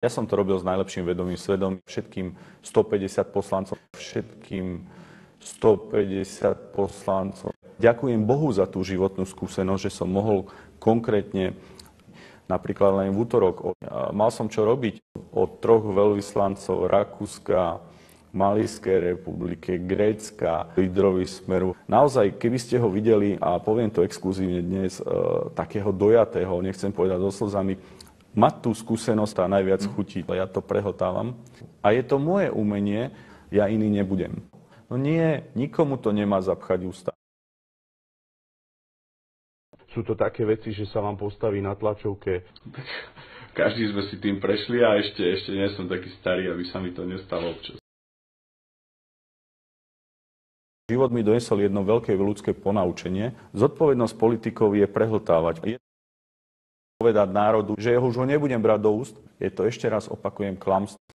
Ja som to robil s najlepším vedomím svedomím všetkým 150 poslancom. Ďakujem Bohu za tú životnú skúsenosť, že som mohol konkrétne, napríklad len v útorok, mal som čo robiť od 3 veľvyslancov Rakúska, Malijskej republike, Grécka, lídrovi Smeru. Naozaj, keby ste ho videli, a poviem to exkluzívne dnes, takého dojatého, nechcem povedať so slzami, mať tú skúsenosť a najviac chutí. Ja to prehltávam. A je to moje umenie, ja iný nebudem. No nie, nikomu to nemá zapchať ústa. Sú to také veci, že sa vám postaví na tlačovke. Každý sme si tým prešli a ešte nie som taký starý, aby sa mi to nestalo občas. Život mi donesol jedno veľké ľudské ponaučenie. Zodpovednosť politikov je prehltávať. Je povedať národu, že ho už nebudem brať do úst. Je to, ešte raz opakujem, klamstvo.